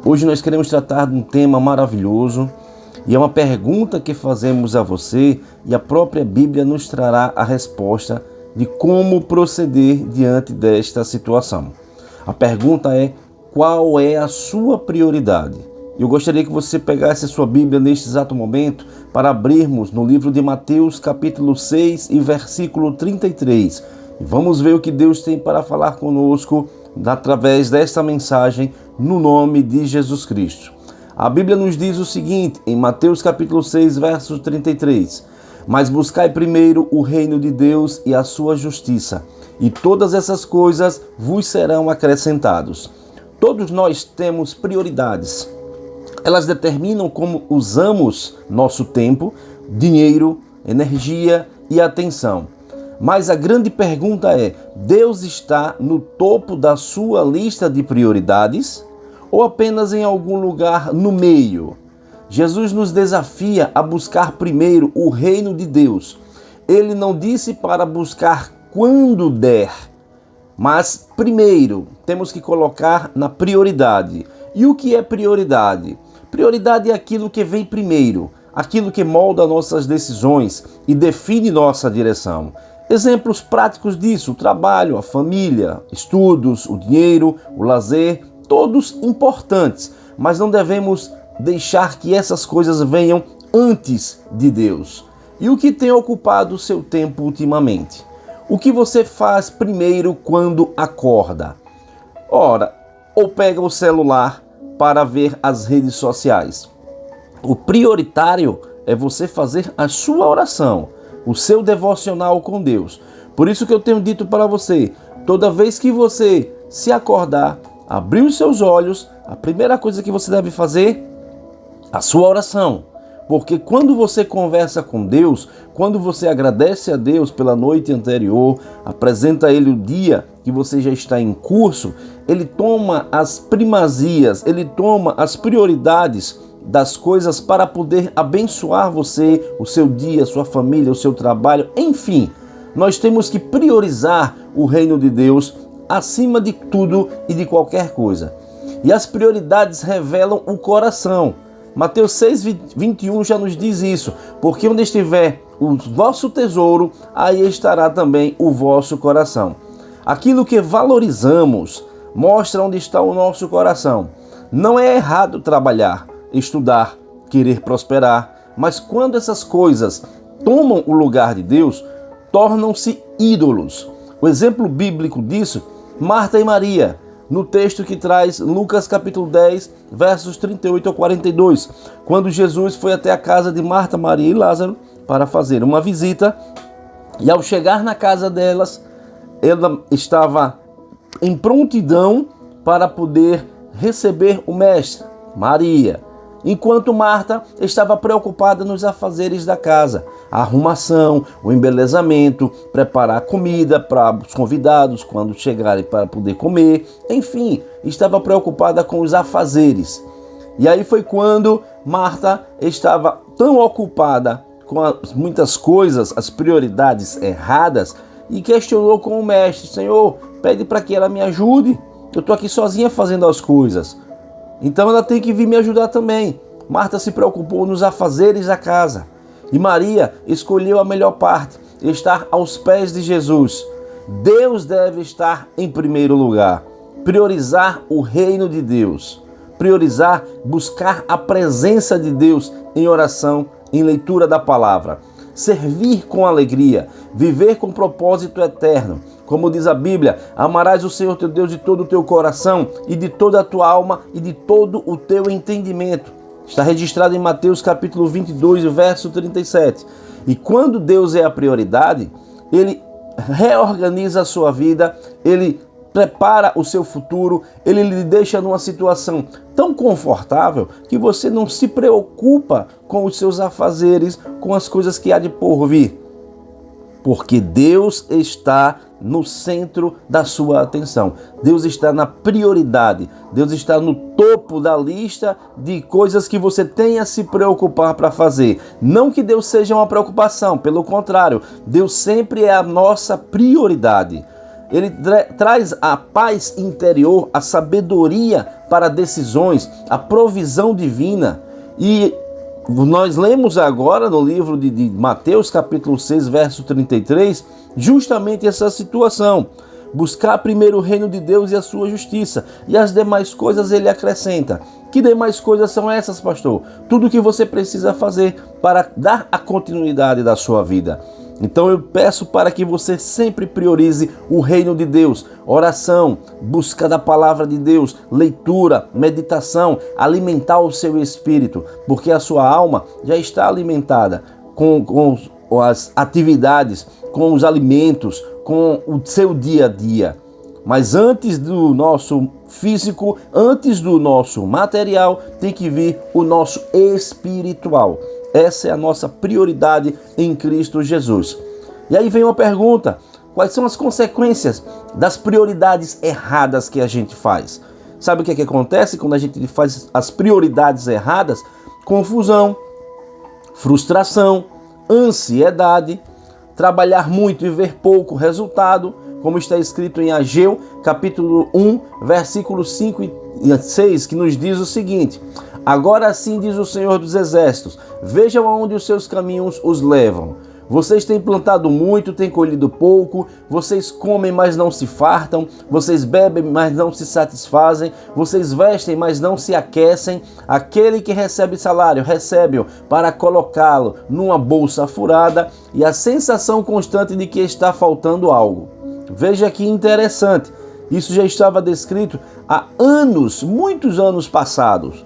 Hoje nós queremos tratar de um tema maravilhoso e é uma pergunta que fazemos a você e a própria Bíblia nos trará a resposta de como proceder diante desta situação. A pergunta é: qual é a sua prioridade? Eu gostaria que você pegasse a sua Bíblia neste exato momento para abrirmos no livro de Mateus capítulo 6 e versículo 33. E vamos ver o que Deus tem para falar conosco através desta mensagem no nome de Jesus Cristo. A Bíblia nos diz o seguinte, em Mateus capítulo 6, verso 33. Mas buscai primeiro o reino de Deus e a sua justiça, e todas essas coisas vos serão acrescentadas. Todos nós temos prioridades. Elas determinam como usamos nosso tempo, dinheiro, energia e atenção. Mas a grande pergunta é: Deus está no topo da sua lista de prioridades ou apenas em algum lugar no meio? Jesus nos desafia a buscar primeiro o reino de Deus. Ele não disse para buscar quando der, mas primeiro temos que colocar na prioridade. E o que é prioridade? Prioridade é aquilo que vem primeiro, aquilo que molda nossas decisões e define nossa direção. Exemplos práticos disso: o trabalho, a família, estudos, o dinheiro, o lazer, todos importantes, mas não devemos deixar que essas coisas venham antes de Deus. E o que tem ocupado o seu tempo ultimamente? O que você faz primeiro quando acorda? Ora, ou pega o celular para ver as redes sociais. O prioritário é você fazer a sua oração, o seu devocional com Deus. Por isso que eu tenho dito para você, toda vez que você se acordar, abrir os seus olhos, a primeira coisa que você deve fazer, a sua oração. Porque quando você conversa com Deus, quando você agradece a Deus pela noite anterior, apresenta a Ele o dia que você já está em curso, Ele toma as primazias, Ele toma as prioridades das coisas para poder abençoar você, o seu dia, a sua família, o seu trabalho, enfim. Nós temos que priorizar o reino de Deus acima de tudo e de qualquer coisa. E as prioridades revelam o coração. Mateus 6, 21 já nos diz isso, porque onde estiver o vosso tesouro, aí estará também o vosso coração. Aquilo que valorizamos mostra onde está o nosso coração. Não é errado trabalhar, estudar, querer prosperar, mas quando essas coisas tomam o lugar de Deus, tornam-se ídolos. O exemplo bíblico disso, Marta e Maria, no texto que traz Lucas capítulo 10, versos 38 a 42, quando Jesus foi até a casa de Marta, Maria e Lázaro para fazer uma visita, e ao chegar na casa delas, ela estava em prontidão para poder receber o mestre, Maria, enquanto Marta estava preocupada nos afazeres da casa, a arrumação, o embelezamento, preparar comida para os convidados quando chegarem para poder comer, enfim, estava preocupada com os afazeres. E aí foi quando Marta estava tão ocupada com muitas coisas, as prioridades erradas, e questionou com o mestre: Senhor, pede para que ela me ajude, eu estou aqui sozinha fazendo as coisas. Então ela tem que vir me ajudar também. Marta se preocupou nos afazeres da casa. E Maria escolheu a melhor parte, estar aos pés de Jesus. Deus deve estar em primeiro lugar. Priorizar o reino de Deus. Priorizar, buscar a presença de Deus em oração, em leitura da palavra. Servir com alegria, viver com propósito eterno. Como diz a Bíblia, amarás o Senhor teu Deus de todo o teu coração e de toda a tua alma e de todo o teu entendimento. Está registrado em Mateus capítulo 22, verso 37. E quando Deus é a prioridade, Ele reorganiza a sua vida, Ele prepara o seu futuro, Ele lhe deixa numa situação tão confortável que você não se preocupa com os seus afazeres, com as coisas que há de por vir. Porque Deus está no centro da sua atenção. Deus está na prioridade. Deus está no topo da lista de coisas que você tem a se preocupar para fazer. Não que Deus seja uma preocupação, pelo contrário, Deus sempre é a nossa prioridade. Ele traz a paz interior, a sabedoria para decisões, a provisão divina. E nós lemos agora no livro de Mateus, capítulo 6, verso 33, justamente essa situação. Buscar primeiro o reino de Deus e a sua justiça, e as demais coisas ele acrescenta. Que demais coisas são essas, pastor? Tudo o que você precisa fazer para dar a continuidade da sua vida. Então eu peço para que você sempre priorize o reino de Deus, oração, busca da palavra de Deus, leitura, meditação, alimentar o seu espírito, porque a sua alma já está alimentada com as atividades, com os alimentos, com o seu dia a dia. Mas antes do nosso físico, antes do nosso material, tem que vir o nosso espiritual. Essa é a nossa prioridade em Cristo Jesus. E aí vem uma pergunta: quais são as consequências das prioridades erradas que a gente faz? Sabe o que acontece quando a gente faz as prioridades erradas? Confusão, frustração, ansiedade, trabalhar muito e ver pouco resultado, como está escrito em Ageu, capítulo 1, versículos 5 e 6, que nos diz o seguinte: agora assim diz o Senhor dos Exércitos, vejam aonde os seus caminhos os levam. Vocês têm plantado muito, têm colhido pouco, vocês comem, mas não se fartam, vocês bebem, mas não se satisfazem, vocês vestem, mas não se aquecem. Aquele que recebe salário, recebe-o para colocá-lo numa bolsa furada e a sensação constante de que está faltando algo. Veja que interessante, isso já estava descrito há anos, muitos anos passados,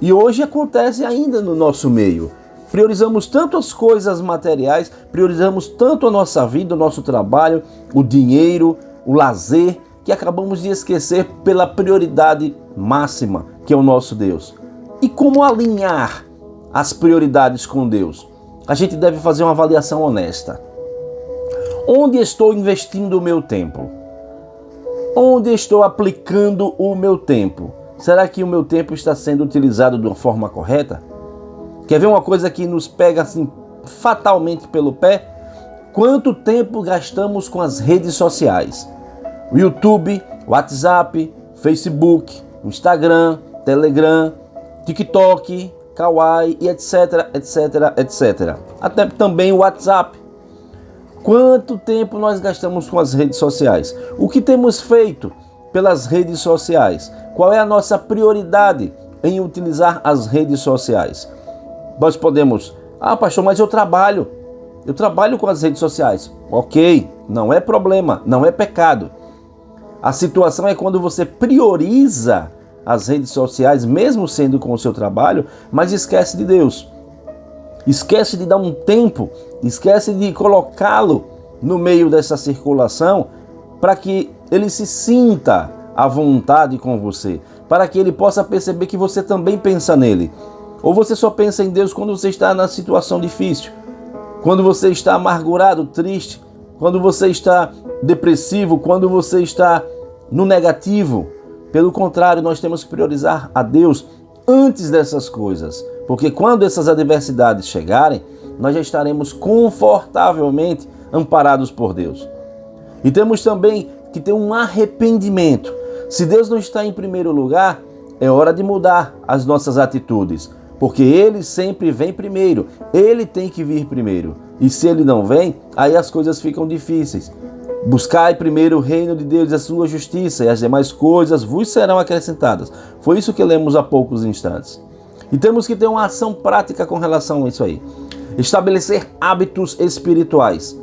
e hoje acontece ainda no nosso meio. Priorizamos tanto as coisas materiais, priorizamos tanto a nossa vida, o nosso trabalho, o dinheiro, o lazer, que acabamos de esquecer pela prioridade máxima, que é o nosso Deus. E como alinhar as prioridades com Deus? A gente deve fazer uma avaliação honesta. Onde estou investindo o meu tempo? Onde estou aplicando o meu tempo? Será que o meu tempo está sendo utilizado de uma forma correta? Quer ver uma coisa que nos pega assim fatalmente pelo pé? Quanto tempo gastamos com as redes sociais? O YouTube, WhatsApp, Facebook, Instagram, Telegram, TikTok, Kawaii e etc, etc, etc. Até também o WhatsApp. Quanto tempo nós gastamos com as redes sociais? O que temos feito pelas redes sociais? Qual é a nossa prioridade em utilizar as redes sociais? Nós podemos, pastor, mas eu trabalho com as redes sociais. Ok, não é problema, não é pecado. A situação é quando você prioriza as redes sociais, mesmo sendo com o seu trabalho, mas esquece de Deus. Esquece de dar um tempo, esquece de colocá-lo no meio dessa circulação para que ele se sinta à vontade com você, para que ele possa perceber que você também pensa nele. Ou você só pensa em Deus quando você está na situação difícil, quando você está amargurado, triste, quando você está depressivo, quando você está no negativo. Pelo contrário, nós temos que priorizar a Deus antes dessas coisas, porque quando essas adversidades chegarem, nós já estaremos confortavelmente amparados por Deus. E temos também que ter um arrependimento. Se Deus não está em primeiro lugar, é hora de mudar as nossas atitudes, porque Ele sempre vem primeiro, Ele tem que vir primeiro. E se Ele não vem, aí as coisas ficam difíceis. Buscai primeiro o reino de Deus e a sua justiça, e as demais coisas vos serão acrescentadas. Foi isso que lemos há poucos instantes. E temos que ter uma ação prática com relação a isso aí. Estabelecer hábitos espirituais.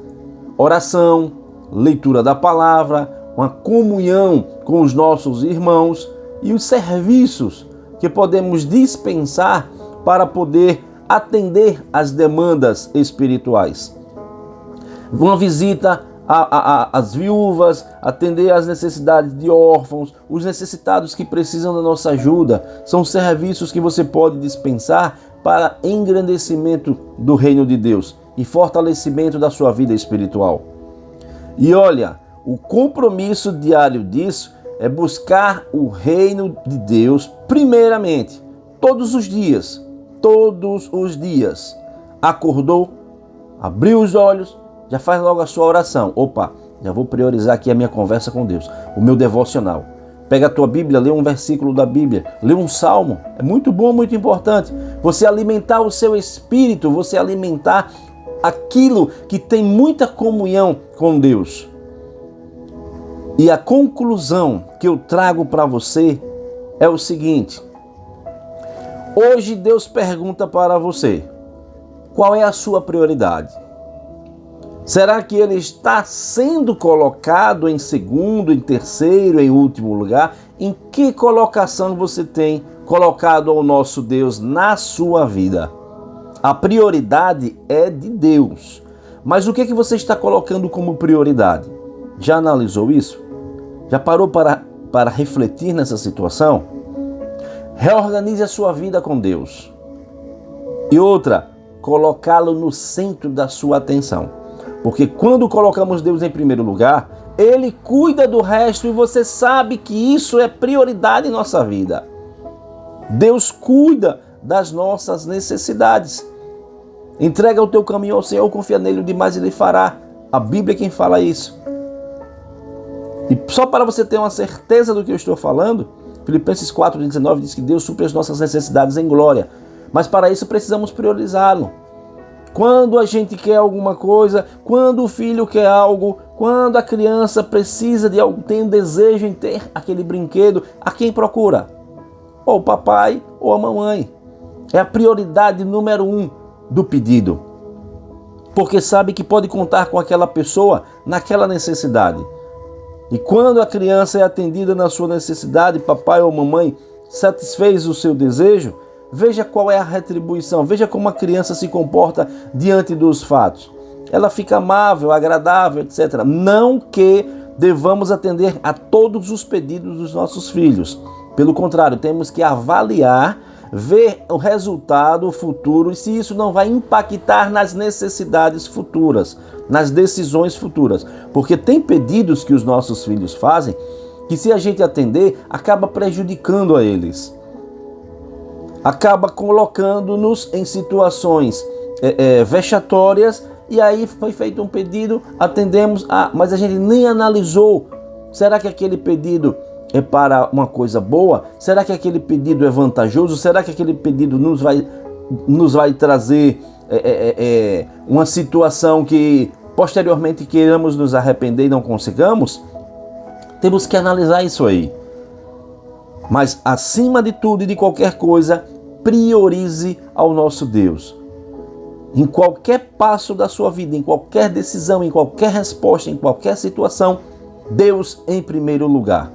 Oração, leitura da palavra, uma comunhão com os nossos irmãos e os serviços que podemos dispensar para poder atender às demandas espirituais. Uma visita às viúvas, atender às necessidades de órfãos, os necessitados que precisam da nossa ajuda. São serviços que você pode dispensar para engrandecimento do reino de Deus e fortalecimento da sua vida espiritual. E olha, o compromisso diário disso é buscar o reino de Deus primeiramente, todos os dias. Todos os dias. Acordou, abriu os olhos, já faz logo a sua oração. Opa, já vou priorizar aqui a minha conversa com Deus, o meu devocional. Pega a tua Bíblia, lê um versículo da Bíblia, lê um salmo. É muito bom, muito importante. Você alimentar o seu espírito, você alimentar aquilo que tem muita comunhão com Deus. E a conclusão que eu trago para você é o seguinte. Hoje Deus pergunta para você, qual é a sua prioridade? Será que ele está sendo colocado em segundo, em terceiro, em último lugar? Em que colocação você tem colocado ao nosso Deus na sua vida? A prioridade é de Deus. Mas o que você está colocando como prioridade? Já analisou isso? Já parou para refletir nessa situação? Reorganize a sua vida com Deus. E outra, colocá-lo no centro da sua atenção. Porque quando colocamos Deus em primeiro lugar, Ele cuida do resto e você sabe que isso é prioridade em nossa vida. Deus cuida das nossas necessidades. Entrega o teu caminho ao Senhor, confia nele, o demais Ele fará. A Bíblia é quem fala isso. E só para você ter uma certeza do que eu estou falando, Filipenses 4,19 diz que Deus supre as nossas necessidades em glória. Mas para isso precisamos priorizá-lo. Quando a gente quer alguma coisa, quando o filho quer algo, quando a criança precisa de algo, tem um desejo em ter aquele brinquedo, a quem procura? Ou o papai ou a mamãe. É a prioridade número 1 do pedido. Porque sabe que pode contar com aquela pessoa naquela necessidade. E quando a criança é atendida na sua necessidade, papai ou mamãe satisfez o seu desejo, veja qual é a retribuição, veja como a criança se comporta diante dos fatos. Ela fica amável, agradável, etc. Não que devamos atender a todos os pedidos dos nossos filhos. Pelo contrário, temos que avaliar, ver o resultado futuro e se isso não vai impactar nas necessidades futuras, nas decisões futuras. Porque tem pedidos que os nossos filhos fazem que, se a gente atender, acaba prejudicando a eles. Acaba colocando-nos em situações vexatórias, e aí foi feito um pedido, atendemos, mas a gente nem analisou. Será que aquele pedido é para uma coisa boa? Será que aquele pedido é vantajoso? Será que aquele pedido nos vai trazer uma situação que posteriormente queiramos nos arrepender e não consigamos? Temos que analisar isso aí. Mas, acima de tudo e de qualquer coisa, priorize ao nosso Deus. Em qualquer passo da sua vida, em qualquer decisão, em qualquer resposta, em qualquer situação, Deus em primeiro lugar.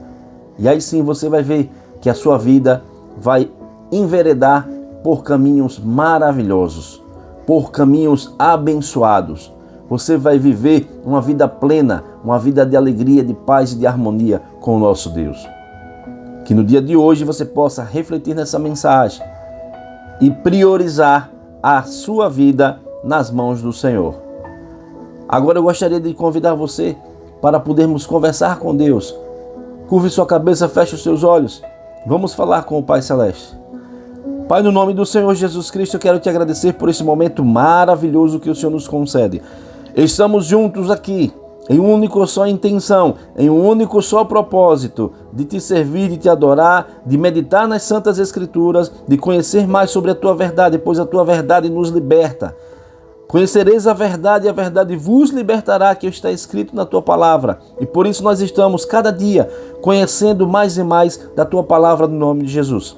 E aí sim você vai ver que a sua vida vai enveredar por caminhos maravilhosos, por caminhos abençoados. Você vai viver uma vida plena, uma vida de alegria, de paz e de harmonia com o nosso Deus. Que no dia de hoje você possa refletir nessa mensagem e priorizar a sua vida nas mãos do Senhor. Agora eu gostaria de convidar você para podermos conversar com Deus. Curve sua cabeça, feche os seus olhos. Vamos falar com o Pai Celeste. Pai, no nome do Senhor Jesus Cristo, eu quero te agradecer por esse momento maravilhoso que o Senhor nos concede. Estamos juntos aqui, em uma única só intenção, em um único só propósito, de te servir, de te adorar, de meditar nas Santas Escrituras, de conhecer mais sobre a tua verdade, pois a tua verdade nos liberta. Conhecereis a verdade e a verdade vos libertará, que está escrito na tua palavra. E por isso nós estamos cada dia conhecendo mais e mais da tua palavra no nome de Jesus.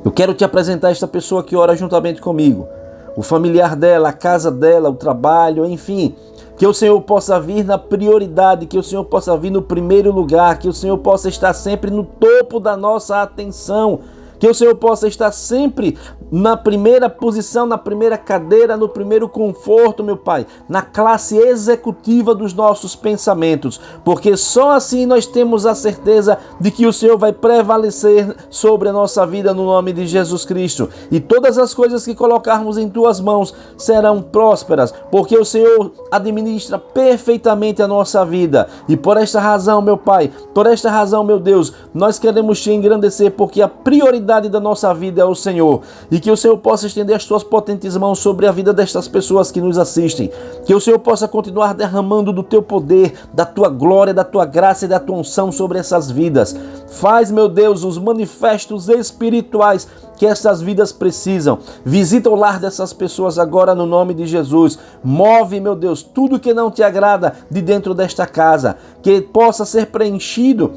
Eu quero te apresentar esta pessoa que ora juntamente comigo, o familiar dela, a casa dela, o trabalho, enfim. Que o Senhor possa vir na prioridade, que o Senhor possa vir no primeiro lugar, que o Senhor possa estar sempre no topo da nossa atenção, que o Senhor possa estar sempre na primeira posição, na primeira cadeira, no primeiro conforto, meu Pai, na classe executiva dos nossos pensamentos, porque só assim nós temos a certeza de que o Senhor vai prevalecer sobre a nossa vida no nome de Jesus Cristo, e todas as coisas que colocarmos em tuas mãos serão prósperas, porque o Senhor administra perfeitamente a nossa vida. E por esta razão, meu Pai, por esta razão, meu Deus, nós queremos te engrandecer, porque a prioridade da nossa vida é o Senhor, e que o Senhor possa estender as tuas potentes mãos sobre a vida destas pessoas que nos assistem, que o Senhor possa continuar derramando do teu poder, da tua glória, da tua graça e da tua unção sobre essas vidas. Faz, meu Deus, os manifestos espirituais que essas vidas precisam. Visita o lar dessas pessoas agora no nome de Jesus. Move, meu Deus, tudo que não te agrada de dentro desta casa, que possa ser preenchido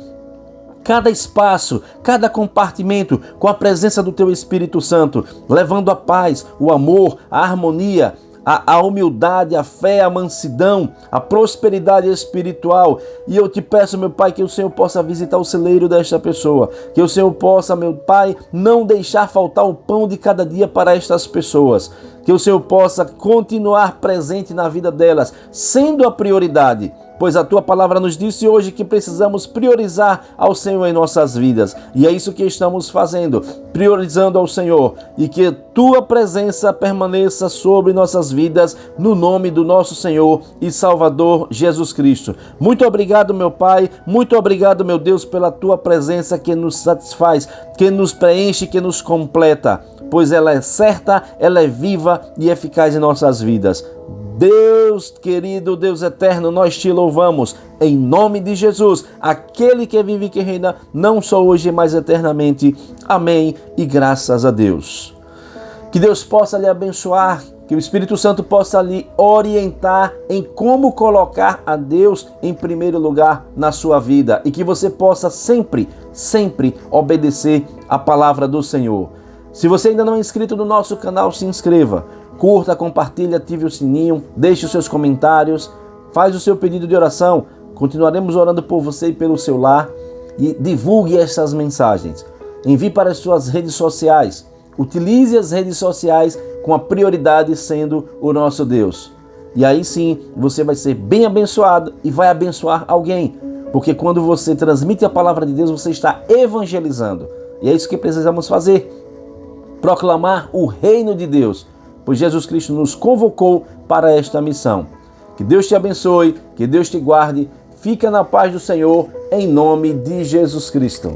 cada espaço, cada compartimento com a presença do teu Espírito Santo, levando a paz, o amor, a harmonia, a humildade, a fé, a mansidão, a prosperidade espiritual. E eu te peço, meu Pai, que o Senhor possa visitar o celeiro desta pessoa, que o Senhor possa, meu Pai, não deixar faltar o pão de cada dia para estas pessoas, que o Senhor possa continuar presente na vida delas, sendo a prioridade, pois a tua palavra nos disse hoje que precisamos priorizar ao Senhor em nossas vidas. E é isso que estamos fazendo, priorizando ao Senhor. E que tua presença permaneça sobre nossas vidas, no nome do nosso Senhor e Salvador Jesus Cristo. Muito obrigado, meu Pai. Muito obrigado, meu Deus, pela tua presença que nos satisfaz, que nos preenche, que nos completa. Pois ela é certa, ela é viva e eficaz em nossas vidas. Deus querido, Deus eterno, nós te louvamos em nome de Jesus, aquele que vive e que reina, não só hoje, mas eternamente. Amém e graças a Deus. Que Deus possa lhe abençoar, que o Espírito Santo possa lhe orientar em como colocar a Deus em primeiro lugar na sua vida e que você possa sempre obedecer a palavra do Senhor. Se você ainda não é inscrito no nosso canal, se inscreva. Curta, compartilhe, ative o sininho, deixe os seus comentários, faz o seu pedido de oração. Continuaremos orando por você e pelo seu lar. E divulgue essas mensagens. Envie para as suas redes sociais. Utilize as redes sociais com a prioridade sendo o nosso Deus. E aí sim, você vai ser bem abençoado e vai abençoar alguém. Porque quando você transmite a palavra de Deus, você está evangelizando. E é isso que precisamos fazer. Proclamar o reino de Deus. Pois Jesus Cristo nos convocou para esta missão. Que Deus te abençoe, que Deus te guarde. Fica na paz do Senhor, em nome de Jesus Cristo.